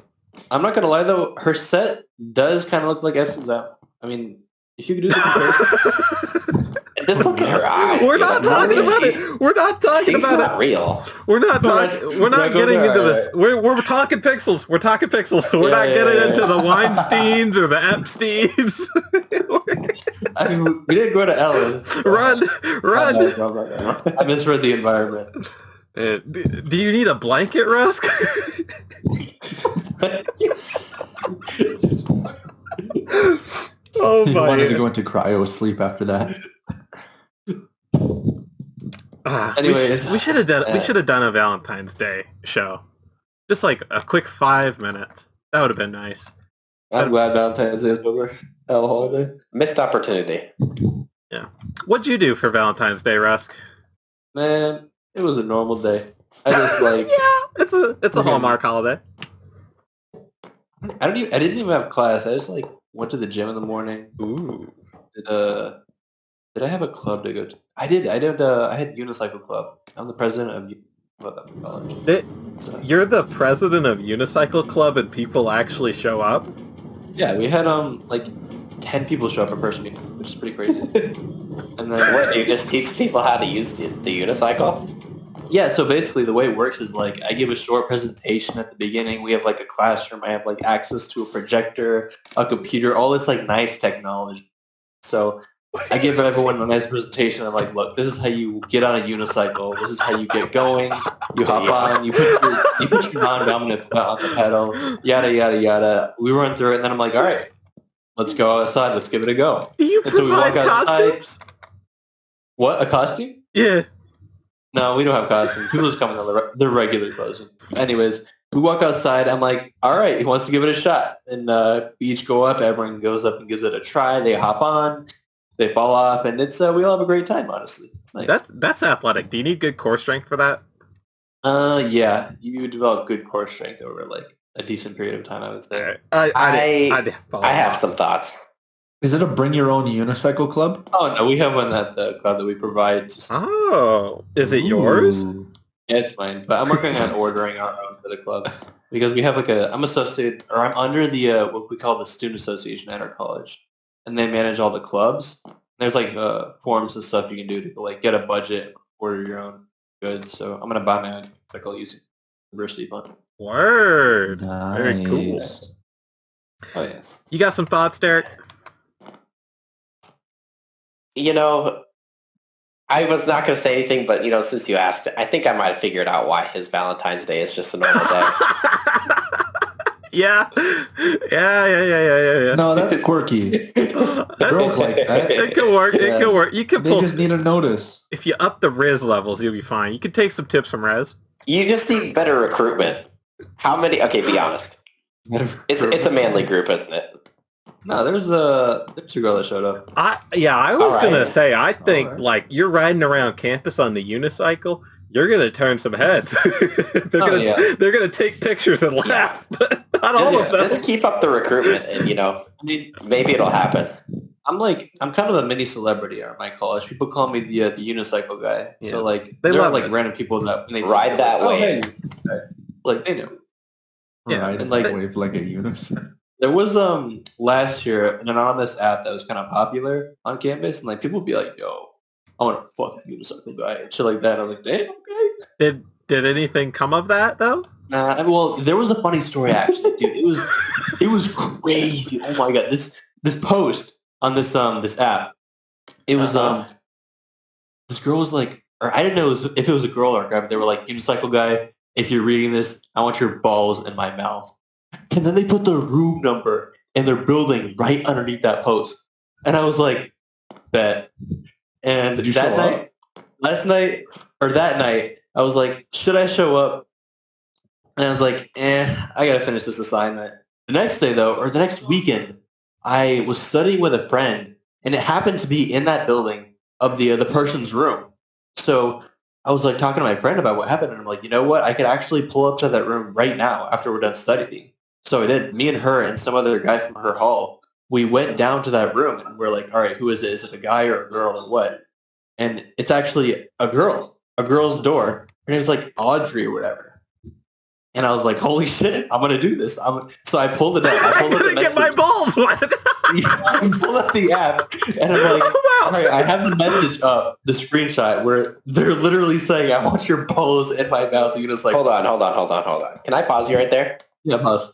I'm not gonna lie though, her set does kind of look like Epson's out. I mean, if you could do the comparison, Just look at her eyes. We're dude. not I'm talking telling you, about she's- it. We're not talking She's about not it. real. We're not talking. We're not go getting there, into all this. We're talking pixels. We're talking pixels. We're Yeah, not yeah, getting yeah, into yeah. the Weinsteins or the Epsteins. I mean, we didn't go to Ellen. Run, run. I misread the environment. Do you need a blanket, Rhusk? Oh I wanted to my! go into cryo sleep after that. Anyways, we should have done a Valentine's Day show, just like a quick 5 minutes. That would have been nice. I'm glad Valentine's Day is over. Hell holiday. Missed opportunity. What'd you do for Valentine's Day, Rhusk? Man, it was a normal day. I just like Yeah, it's a Hallmark holiday. I didn't even have class. I just like went to the gym in the morning. Ooh. Did I have a club to go to? I did. I had Unicycle Club. I'm the president of college. So, You're the president of Unicycle Club, and people actually show up. yeah, we had like 10 people show up at first meeting, which is pretty crazy. And then What, you just teach people how to use the unicycle? yeah, so basically the way it works is like I give a short presentation at the beginning. We have like a classroom. I have like access to a projector, a computer, all this like nice technology. So I give everyone a nice presentation. I'm like, look, this is how you get on a unicycle. This is how you get going. You hop on. You put your non-dominant foot on the pedal. Yada yada yada. We run through it, and then I'm like, all right, let's go outside. Let's give it a go. Do you And so we provide walk outside. costumes? What, a costume? Yeah. No, we don't have costumes. People just come in their regular clothes. Anyways, we walk outside. I'm like, all right, he wants to give it a shot. And we each go up. Everyone goes up and gives it a try. They hop on. They fall off. And it's we all have a great time, honestly. It's nice. That's athletic. Do you need good core strength for that? Yeah, you develop good core strength over like a decent period of time, I would say. I'd follow I have that. some thoughts. Is it a bring your own unicycle club? Oh, no, we have one at the club that we provide. Oh, is it yours? Ooh. Yeah, it's mine. But I'm working on ordering our own for the club. Because we have like I'm associated, or I'm under the, what we call the student association at our college. And they manage all the clubs. There's like forms and stuff you can do to like get a budget, order your own goods. So I'm going to buy my own unicycle using university fund. Word. Very cool. Nice. Oh, yeah. You got some thoughts, Derek? You know, I was not going to say anything, but, you know, since you asked, I think I might have figured out why his Valentine's Day is just a normal day. Yeah. No, that's quirky. Girls like that. It could work. Yeah. It could work. You could They pull. just need to notice. If you up the Riz levels, you'll be fine. You could take some tips from Rez. You just need better recruitment. How many? Okay, be honest. It's a manly group, isn't it? No, there's a girl that showed up. I was All right. gonna say. I think right. like you're riding around campus on the unicycle. You're gonna turn some heads. They're gonna take pictures and laugh, but not all of them. Just keep up the recruitment, and you know, I mean, maybe it'll happen. I'm kind of a mini celebrity at my college. People call me the unicycle guy. Yeah. So like They there are love like it. random people that when they see Ride me, that like, wave. hey. Like they know. Yeah, Right, and like- wave like a unicycle. There was last year an anonymous app that was kind of popular on campus, and like people would be like, "Yo, I want to fuck the unicycle guy," and shit like that. And I was like, "Damn, okay." Did anything come of that though? Nah, I mean, well, there was a funny story actually, dude. It was crazy. Oh my god, this post on this app. It was this girl was like, or I didn't know if it was a girl or a guy, but they were like, "Unicycle guy, if you're reading this, I want your balls in my mouth." And then they put the room number in their building right underneath that post, and I was like, "Bet." And Did you that show night, up? last night or that night, I was like, should I show up? And I was like, I gotta finish this assignment. The next day though, or the next weekend, I was studying with a friend, and it happened to be in that building of the person's room. So I was like talking to my friend about what happened, and I'm like, you know what? I could actually pull up to that room right now after we're done studying. So I did. Me and her and some other guy from her hall, we went down to that room, and we're like, all right, who is it? Is it a guy or a girl or what? And it's actually a girl's door. Her name's like Audrey or whatever. And I was like, holy shit, I'm going to do this. So I pulled it up. I pulled up the get my balls wet. I pulled up the app, and I'm like, all right, I have the message up, the screenshot, where they're literally saying, I want your balls in my mouth. And it's like, Hold on. Can I pause you right there? yeah, pause.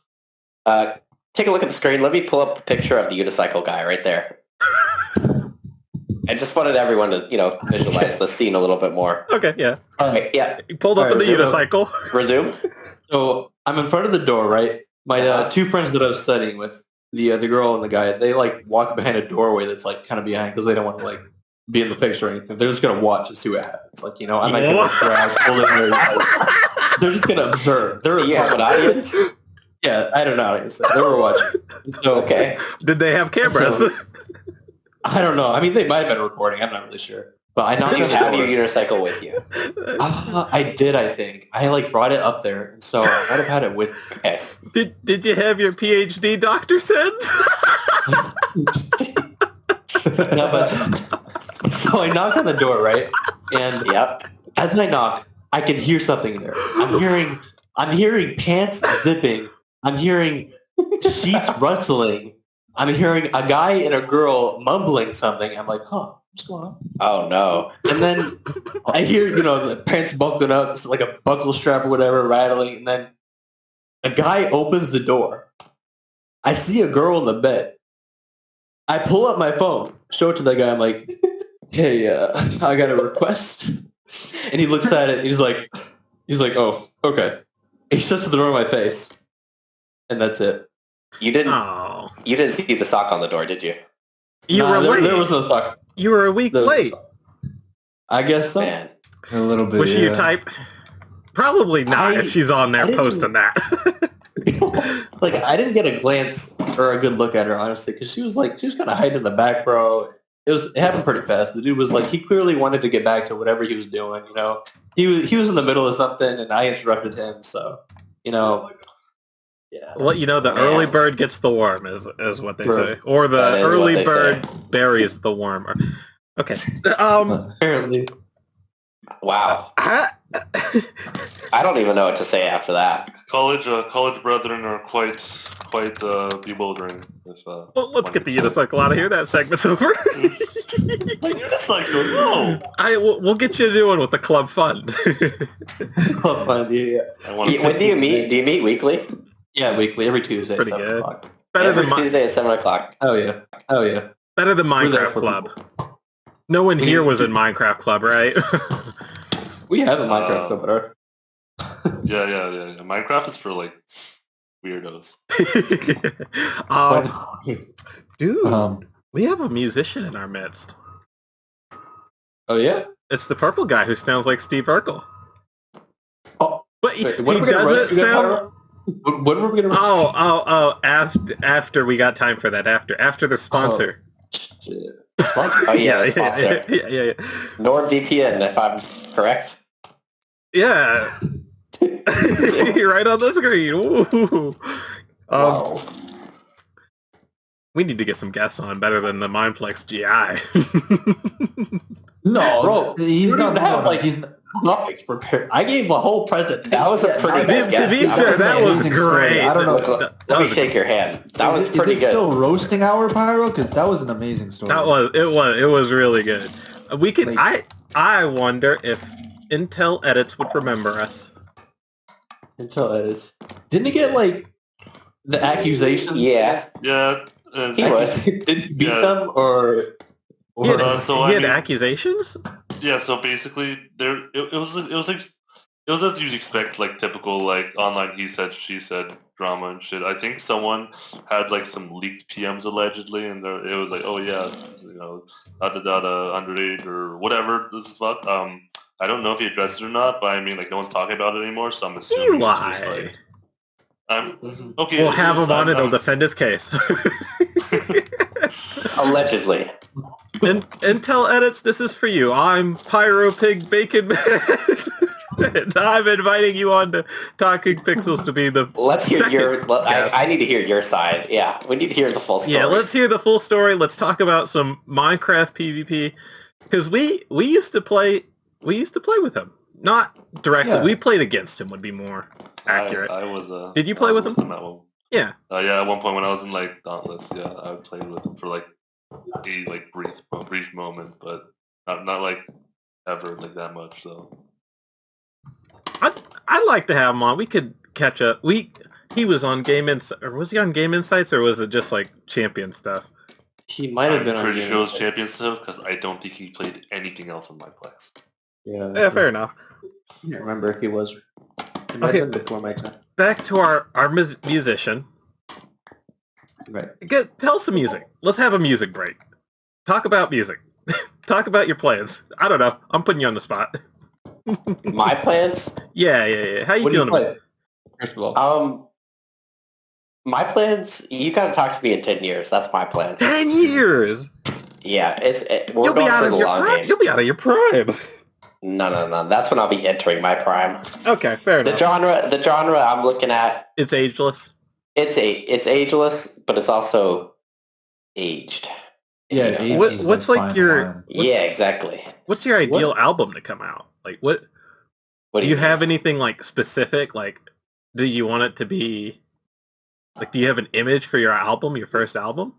Take a look at the screen. Let me pull up a picture of the unicycle guy right there. I just wanted everyone to, visualize the scene a little bit more. Okay, yeah. All right, yeah. You pulled up in the unicycle. Resume. So I'm in front of the door, right? My two friends that I was studying with, the girl and the guy, they like walk behind a doorway that's like kind of behind because they don't want to like be in the picture or anything. They're just gonna watch and see what happens. Like I might get like grab, pull in there. They're just gonna observe. They're a an audience. Yeah, I don't know. They were watching. So, Okay. Did they have cameras? So, I don't know. I mean, they might have been recording. I'm not really sure. But I knocked Do you on the have door. your unicycle with you? I did, I think. I like brought it up there, and so I might have had it with me. Okay. Did you have your PhD doctor sense? No, but so I knocked on the door, right? And Yep. as I knock, I can hear something there. I'm hearing pants zipping. I'm hearing sheets rustling. I'm hearing a guy and a girl mumbling something. I'm like, what's going on? Oh no. And then I hear, the pants buckling up, it's like a buckle strap or whatever, rattling. And then a guy opens the door. I see a girl in the bed. I pull up my phone, show it to the guy. I'm like, hey, I got a request. And he looks at it. And he's like, oh, okay. He shuts the door in my face. And that's it. You didn't Oh, see the sock on the door, did you? There was no sock. You were a week There was no late. sock. I guess so. Man. A little bit. Was she yeah. your type? Probably not if she's on there I didn't- posting that. Like, I didn't get a glance or a good look at her, honestly, because she was kind of hiding in the back, bro. It happened pretty fast. The dude was like, he clearly wanted to get back to whatever he was doing. He was in the middle of something, and I interrupted him. So, yeah. Well, the early bird gets the worm, is what they Right. say, or the That is what early they bird buries the worm. Okay. Apparently, Wow. I- I don't even know what to say after that. College brethren are quite bewildering. well, let's get the unicycle out of here. That segment's over. Unicycle, no. We'll get you a new one with the club fund. club fund, yeah. I want to When do you meet? Do you meet weekly? Yeah, weekly, every Tuesday, Pretty 7 good. o'clock. Better Every than Tuesday at 7 o'clock. Oh yeah. better than We're there Minecraft for Club. people. No one here was in Minecraft Club, right? We have a Minecraft club, but Yeah. Minecraft is for like weirdos. Dude, we have a musician in our midst. oh yeah. It's the purple guy who sounds like Steve Urkel. Oh, But he wait, when are we gonna doesn't roast you, sound. Pyro? When were we gonna roast? Oh! After we got time for that. After the sponsor. Shit. Oh yeah, the sponsor. Yeah. NordVPN, if I'm correct. Yeah. You're right on the screen. Ooh. Wow. We need to get some guests on better than the Mineplex GI. No, Bro, he's you not don't have, like, he's topics prepared. I gave a whole presentation. That was a pretty To good guess. be fair, that was great. I don't know. Let me shake your hand. That was pretty Is it good. still roasting hour, Pyro? Because that was an amazing story. It was really good. We could. Like- I wonder if Intel Edits would remember us. Until it is. Didn't he get like the accusations? Yeah. Yeah. He was. Did he beat Yeah. them or? He had, so he I had mean- accusations. Yeah, so basically, it was as you'd expect, like typical like online he said she said drama and shit. I think someone had like some leaked PMs allegedly, and it was like, oh yeah, underage or whatever the fuck. I don't know if he addressed it or not, but I mean, like, no one's talking about it anymore, so I'm assuming it's just like, okay. We'll have him on and he'll defend his case. Allegedly. And tell Edits, this is for you. I'm Pyro Pig Bacon Man. And I'm inviting you on to Talking Pixels to be the Let's hear your... guest. I need to hear your side. Yeah, we need to hear the full story. Yeah, let's hear the full story. Let's talk about some Minecraft PvP. Because we used to play with him. Not directly. Yeah. We played against him would be more accurate. I was. Did you play with him? At one. Yeah. Yeah, at one point when I was in like Dauntless, yeah, I played with him for like a like brief moment, but not like ever like that much. So I'd like to have him on. We could catch up. He was on Game Insights, or was he on Game Insights, or was it just like Champion stuff? He might have been on pretty Game sure it was Insights. Champion stuff because I don't think he played anything else on Mineplex. Yeah, fair enough. I can't remember if he was. It might Okay. have been before my time. Back to our musician. Right. Tell some music. Let's have a music break. Talk about music. Talk about your plans. I don't know. I'm putting you on the spot. My plans? Yeah. How you What do you feeling? play? First of all. My plans, you gotta talk to me in 10 years. That's my plan. 10 years. Yeah, we're You'll be going out for of the your long prime. game. You'll be out of your prime. No. That's when I'll be entering my prime. Okay, fair enough. The genre I'm looking at, It's ageless. it's ageless, but it's also aged. if Yeah, you know that. What's like your Yeah, exactly. what's your ideal album to come out? Like what What do you have anything like specific? Like do you want it to be like do you have an image for your album, your first album?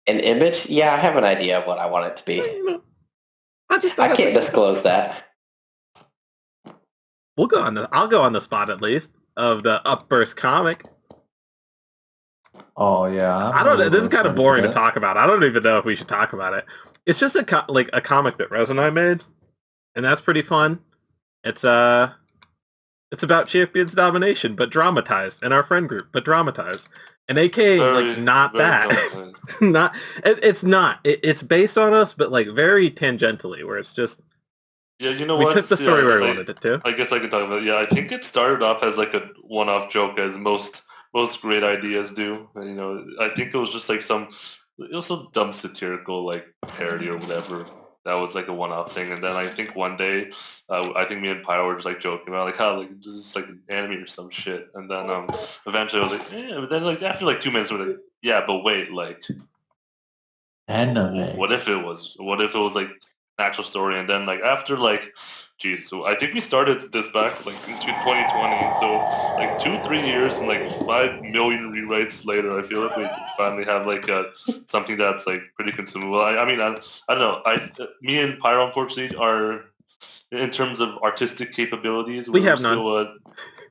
An image? Yeah, I have an idea of what I want it to be. You know, I can't disclose that. I'll go on the spot at least of the Upburst comic. Oh yeah. I don't know. This is kind of boring to talk. talk about. I don't even know if we should talk about it. It's just a comic that Rose and I made, and that's pretty fun. It's about Champions domination, but dramatized, and our friend group, but dramatized. And AK, like not that. Not it's not. It's based on us, but like very tangentially, where it's just Yeah, you know we what? took the story where we like, wanted it to. I guess I could talk about it. Yeah, I think it started off as like a one-off joke, as most great ideas do. And, you know, I think it was just like some dumb satirical like parody or whatever. That was like a one-off thing. And then I think one day, I think me and Pyro were just like joking about like how like this is like an anime or some shit. And then eventually I was like, yeah. But then like after like 2 minutes, we're like, yeah, but wait, like, Anime. what if it was like an actual story? And then like after like, geez, so I think we started this back like in 2020. So like 2-3 years and like 5 million rewrites later, I feel like we finally have like something that's like pretty consumable. I mean, I don't know. Me and Pyro, unfortunately, are in terms of artistic capabilities. We have still,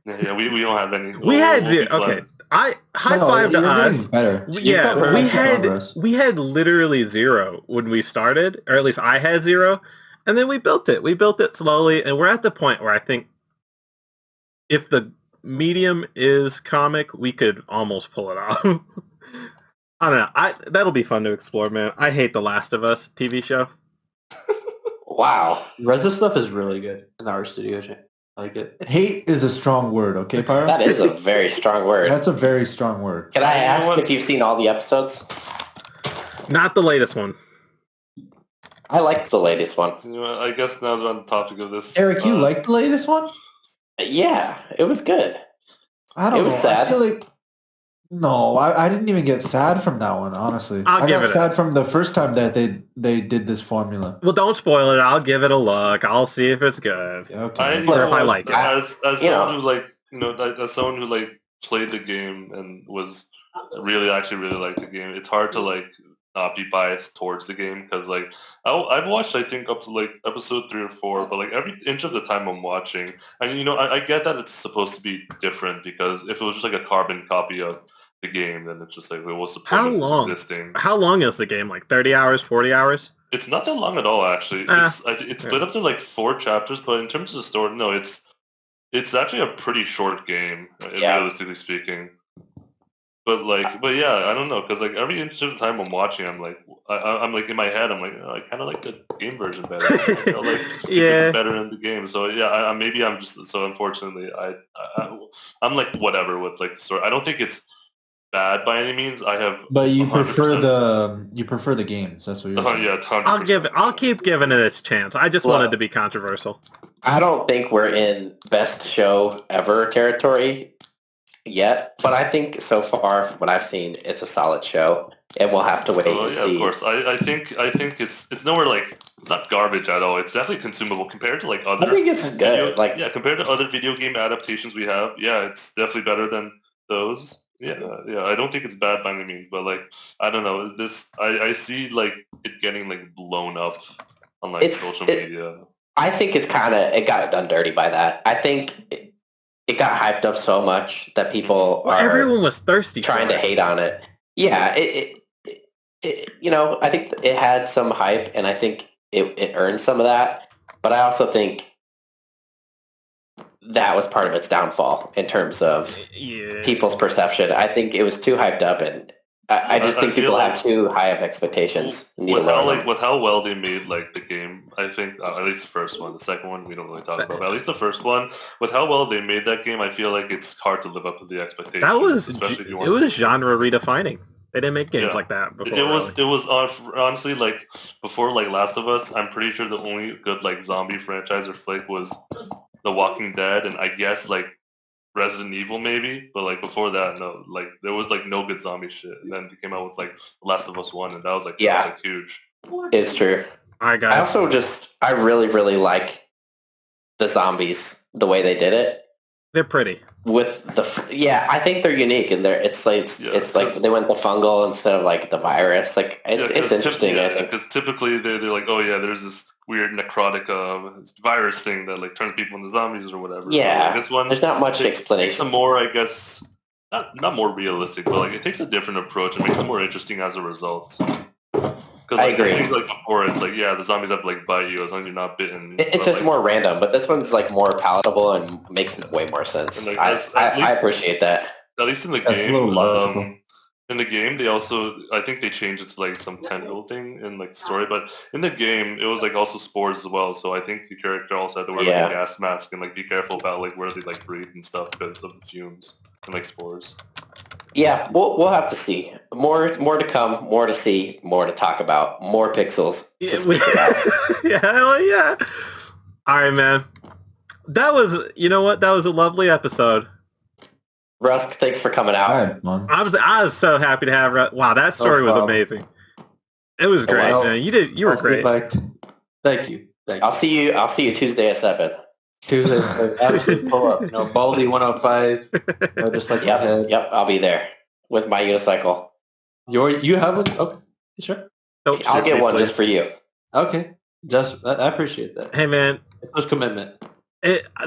yeah, we don't have any. We had zero. Okay, high five to us. Better. Yeah, progress. we had literally zero when we started, or at least I had zero, and then we built it. We built it slowly, and we're at the point where I think if the medium is comic, we could almost pull it off. I don't know. That'll be fun to explore, man. I hate The Last of Us TV show. Wow. Reza stuff is really good in our studio. Jay. I like it. Hate is a strong word, okay, Pyro? That is a very strong word. That's a very strong word. Can I You know ask what? if you've seen all the episodes? Not the latest one. I liked the latest one. You know, I guess now that on the topic of this, Eric, you like the latest one? Yeah, it was good. I don't know. It was sad. I feel like no, I didn't even get sad from that one, honestly. I'll I give got it sad from the first time that they did this formula. Well, don't spoil it. I'll give it a look. I'll see if it's good. Okay. Or if I like it. As You someone know. who like as someone who like played the game and was really liked the game, it's hard to like not be biased towards the game because like I've watched I think up to like episode 3 or 4, but like every inch of the time I'm watching, and you know I get that it's supposed to be different because if it was just like a carbon copy of the game, then it's just like what's the point How of long? existing? How long is the game? Like 30 hours, 40 hours? It's not that long at all, actually. It's split up to like 4 chapters, but in terms of the story, no, it's actually a pretty short game, Yeah. realistically speaking. but yeah, I don't know, because like every inch of the time I'm watching, I'm like, I'm like in my head, I'm like, oh, I kind of like the game version better. Like, it's better in the game. So yeah, maybe I'm just so unfortunately, I'm like whatever with like the story. I don't think it's bad by any means. I have, but you 100%. prefer the games. That's what you're saying. Yeah, 100%. I'll keep giving it its chance. I just wanted to be controversial. I don't think we're in best show ever territory yet, but I think so far from what I've seen, it's a solid show, and we'll have to wait to see. Of course. I think it's nowhere like it's not garbage at all. It's definitely consumable compared to like other. I think it's good. Compared to other video game adaptations we have, it's definitely better than those. Yeah. I don't think it's bad by any means, but like I don't know. I see like it getting like blown up on like social media. I think it got done dirty by that. I think it got hyped up so much that people everyone was thirsty trying to hate on it. Yeah, it I think it had some hype, and I think it earned some of that. But I also think that was part of its downfall in terms of people's perception. I think it was too hyped up, and I just think people have too high of expectations. With how well they made like the game, I think at least the first one. The second one we don't really talk about, but at least the first one, with how well they made that game, I feel like it's hard to live up to the expectations. That was it was genre redefining. They didn't make games like that before. It was honestly like before like Last of Us. I'm pretty sure the only good like zombie franchise or flick was The Walking Dead, and I guess like Resident Evil maybe, but like before that, no, like there was like no good zombie shit. And then they came out with like Last of Us 1, and that was like huge. It's true. I also I really, really like the zombies, the way they did it. They're pretty. With I think they're unique, and it's like they went the fungal instead of like the virus. Like it's interesting. Because typically they're like, oh yeah, there's this weird necrotic virus thing that like turns people into zombies or whatever. Yeah, like, this one there's not much explanation. It's a more, I guess, not more realistic, but like it takes a different approach and makes it more interesting as a result. Because I agree. Like before, it's like the zombies have to like bite you as long as you're not bitten. It's just more random, but this one's like more palatable and makes way more sense. And, like, I appreciate that. At least in the game. In the game, they also, I think they changed it to like some tentacle thing in like the story, but in the game, it was like also spores as well. So I think the character also had to wear like a gas mask and like be careful about like where they like breathe and stuff because of the fumes and like spores. Yeah, we'll have to see. More to come, more to see, more to talk about, more pixels to speak about. Yeah. All right, man. That was, that was a lovely episode. Rhusk, thanks for coming out. Right, I was so happy to have Rhusk. Wow, that story was amazing. It was great, man. You were great. Thank you. I'll see you Tuesday at 7. Tuesday, absolutely pull up. Baldy 105. Just like yep. I'll be there with my unicycle. You have one? Okay, sure. I'll get one just for you. Okay, I appreciate that. Hey, man, there's commitment.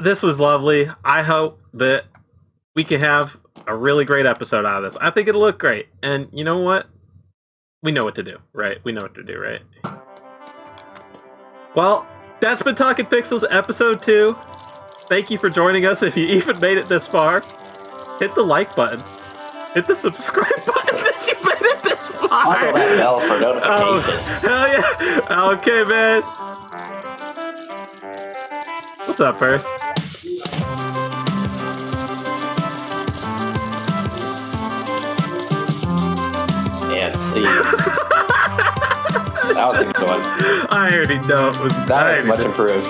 This was lovely. I hope that we can have a really great episode out of this. I think it'll look great. And you know what? We know what to do, right? Right? Well, that's been Talking Pixels Episode 2. Thank you for joining us. If you even made it this far, hit the like button. Hit the subscribe button if you made it this far. I'll that bell for notifications. Hell yeah. Okay, man. What's up, First? And see. That was a good one. I already know it was. That was much improved.